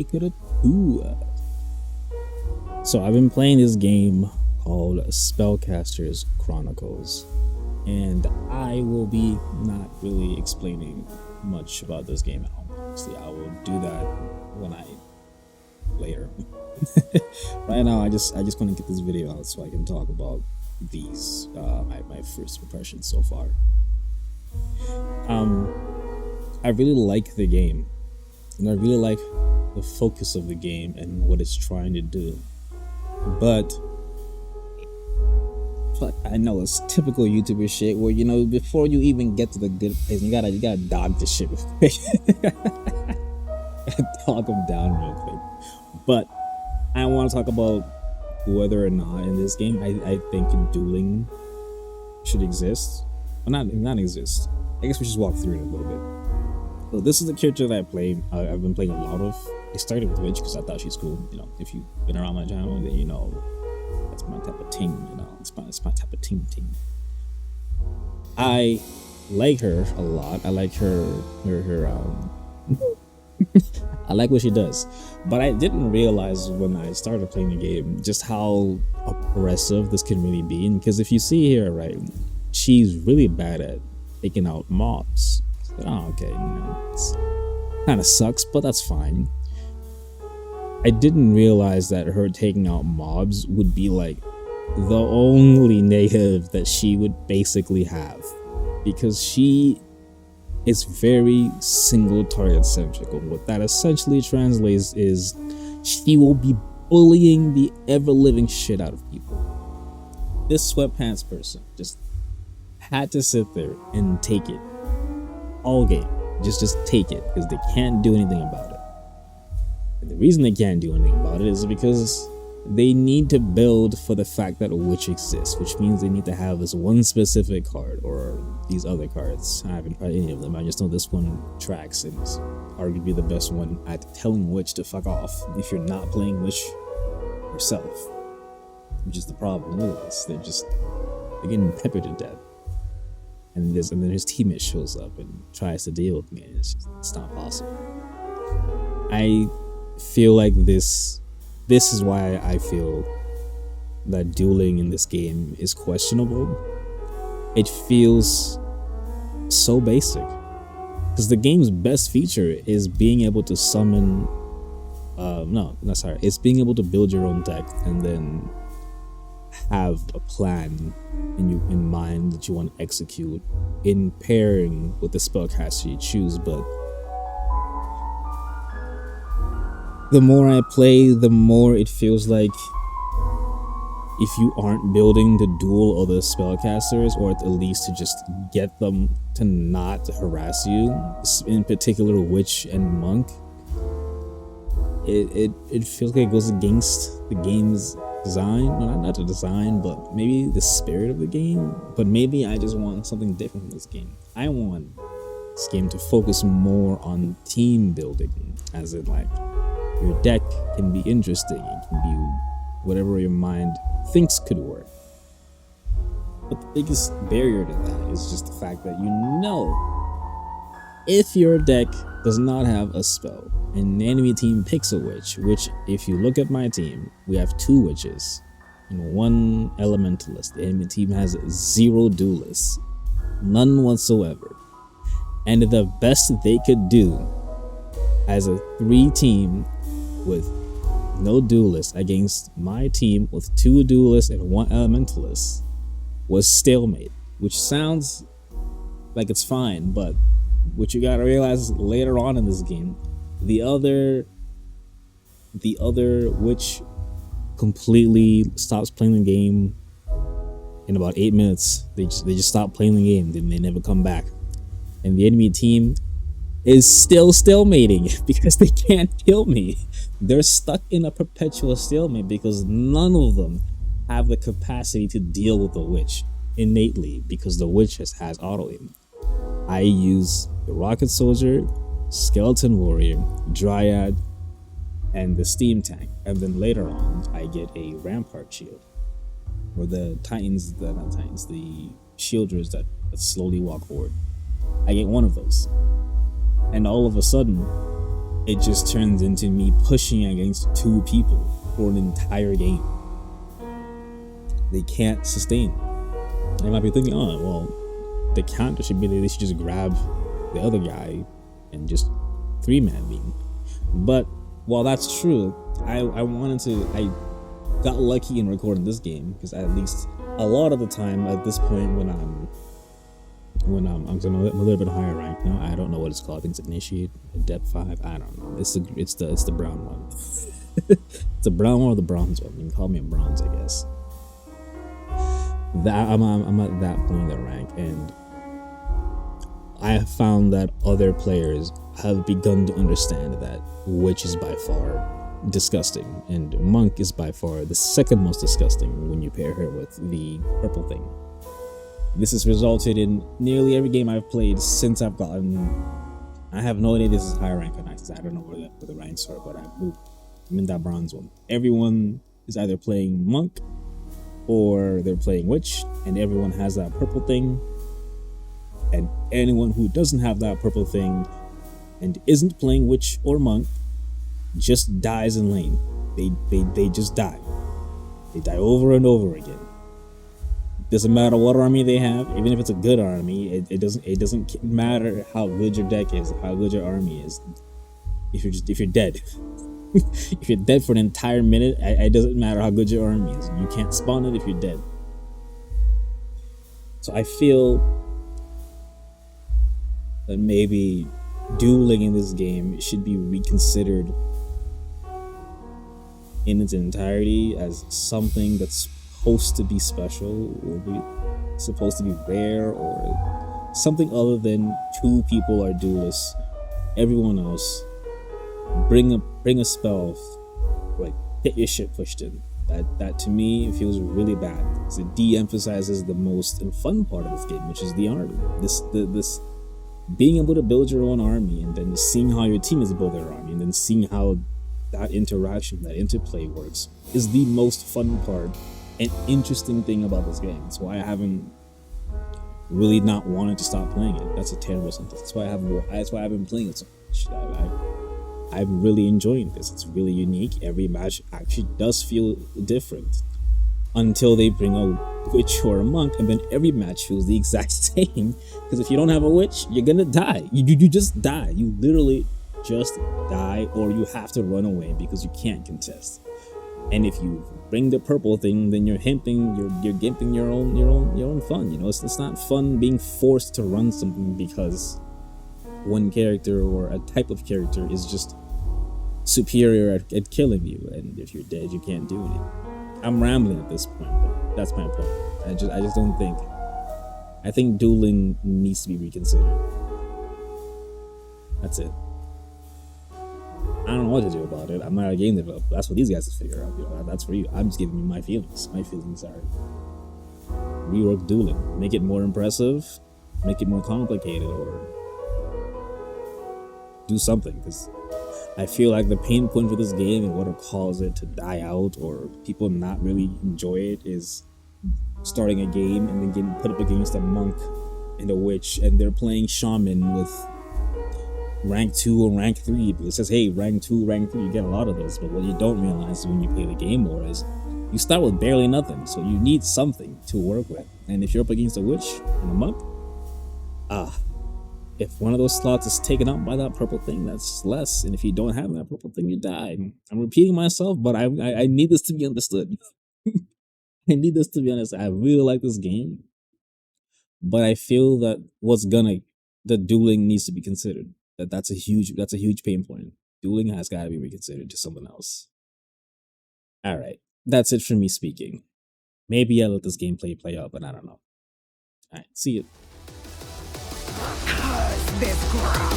take it to. So I've been playing this game called Spellcasters Chronicles, and I will be not really explaining much about this game at home. Honestly, I will do that when I later. Right now, I just want to get this video out so I can talk about these my first impressions so far. I really like the game, and I really like the focus of the game and what it's trying to do. But I know it's typical YouTuber shit where, you know, before you even get to the good place, you gotta dog the shit real quick. Dog them down real quick. But I want to talk about whether or not in this game I think dueling should exist. Well, not exist. I guess we should walk through it a little bit. So this is the character that I play. I've been playing a lot of. I started with Witch because I thought she's cool. You know, if you've been around my channel, then you know that's my type of team. You know, it's my type of team. I like her a lot. I like her I like what she does, but I didn't realize when I started playing the game just how oppressive this can really be. Because if you see here, right, she's really bad at taking out mobs. Oh, okay, you know, it's kind of sucks, but that's fine. I didn't realize that her taking out mobs would be like the only negative that she would basically have, because she is very single target centric. What that essentially translates is she will be bullying the ever living shit out of people. This sweatpants person just had to sit there and take it all game. Just take it, because they can't do anything about it. And the reason they can't do anything about it is because they need to build for the fact that a witch exists, which means they need to have this one specific card or these other cards. I haven't tried any of them. I just know this one tracks and is arguably the best one at telling witch to fuck off if you're not playing witch yourself, which is the problem with this. They're getting peppered to death. And then his teammate shows up and tries to deal with me, and it's not possible. I feel like this is why I feel that dueling in this game is questionable. It feels so basic, because the game's best feature is being able to summon it's being able to build your own deck and then have a plan in mind that you want to execute in pairing with the spellcaster you choose. But the more I play, the more it feels like if you aren't building to duel other spellcasters, or at least to just get them to not harass you, in particular witch and monk, it feels like it goes against the game's design. Well, not the design, but maybe the spirit of the game. But maybe I just want something different from this game. I want this game to focus more on team building, as in like your deck can be interesting, it can be whatever your mind thinks could work. But the biggest barrier to that is just the fact that, you know, if your deck does not have a spell and the enemy team picks a witch, which if you look at my team, we have 2 witches and 1 elementalist. The enemy team has 0 duelists, none whatsoever. And the best they could do as a 3 team with no duelists against my team with 2 duelists and 1 elementalist was stalemate, which sounds like it's fine, but what you gotta realize later on in this game, the other witch completely stops playing the game in about 8 minutes. They just stop playing the game, then they never come back. And the enemy team is still stalemating because they can't kill me. They're stuck in a perpetual stalemate because none of them have the capacity to deal with the witch innately, because the witch has auto aim. I use the rocket soldier, skeleton warrior, dryad, and the steam tank, and then later on I get a rampart shield, or the shielders that slowly walk forward. I get one of those, and all of a sudden it just turns into me pushing against two people for an entire game. They can't sustain. They might be thinking, oh, well, the counter should be that they should just grab the other guy and just three-man beam. But while that's true, I got lucky in recording this game, because at least a lot of the time at this point when I'm a little bit higher rank now, I don't know what it's called. I think it's Initiate, Depth 5. I don't know. It's the brown one. It's the brown one or the bronze one. You can call me a bronze, I guess. That I'm at that point in the rank, and I have found that other players have begun to understand that Witch is by far disgusting, and Monk is by far the second most disgusting when you pair her with the purple thing. This has resulted in nearly every game I've played since I've gotten. I have no idea this is higher rank or not, because I don't know where the ranks are, but I'm in that bronze one. Everyone is either playing Monk or they're playing Witch, and everyone has that purple thing. And anyone who doesn't have that purple thing and isn't playing Witch or Monk just dies in lane. They just die. They die over and over again. Doesn't matter what army they have, even if it's a good army, it doesn't matter how good your deck is, how good your army is. If you're dead. If you're dead for an entire minute, it doesn't matter how good your army is. You can't spawn it if you're dead. So I feel that maybe dueling in this game should be reconsidered in its entirety as something that's supposed to be special, or supposed to be rare, or something other than two people are duelists. Everyone else, bring a spell, like get your shit pushed in. That to me feels really bad, because it de-emphasizes the most fun part of this game, which is the army. This being able to build your own army, and then seeing how your team is build their army, and then seeing how that interaction, that interplay works, is the most fun part and interesting thing about this game. That's why I haven't really not wanted to stop playing it. That's a terrible sentence. That's why I've been playing it so much. I'm really enjoying this. It's really unique. Every match actually does feel different, until they bring a Witch or a Monk, and then every match feels the exact same. Because if you don't have a Witch, you're gonna die. You just die. You literally just die, or you have to run away because you can't contest. And if you bring the purple thing, then you're gimping your own fun. You know, it's not fun being forced to run something because one character or a type of character is just superior at killing you, and if you're dead, you can't do anything. I'm rambling at this point, but that's my point. I just don't think. I think dueling needs to be reconsidered. That's it. I don't know what to do about it. I'm not a game developer. That's what these guys to figure out. You know, that's for you. I'm just giving you my feelings. My feelings are rework dueling, make it more impressive, make it more complicated, or do something. Because I feel like the pain point for this game and what will cause it to die out or people not really enjoy it is starting a game and then getting put up against a Monk and a Witch, and they're playing Shaman with rank 2 or rank 3, but it says, hey, rank 2, rank 3, you get a lot of those. But what you don't realize when you play the game more is you start with barely nothing, so you need something to work with. And if you're up against a Witch and a Monk, if one of those slots is taken up by that purple thing, that's less. And if you don't have that purple thing, you die. I'm repeating myself, but I need this to be understood. I need this to be understood. I really like this game, but I feel that the dueling needs to be considered. That's a huge pain point. Dueling has got to be reconsidered to someone else. All right, that's it for me speaking. Maybe I'll let this gameplay play out, but I don't know. All right, see you. Curse this ground!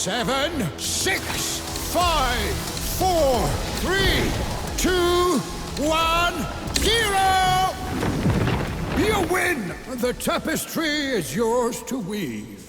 Seven, 6, 5, 4, 3, 2, 1, 0! You win! The tapestry is yours to weave.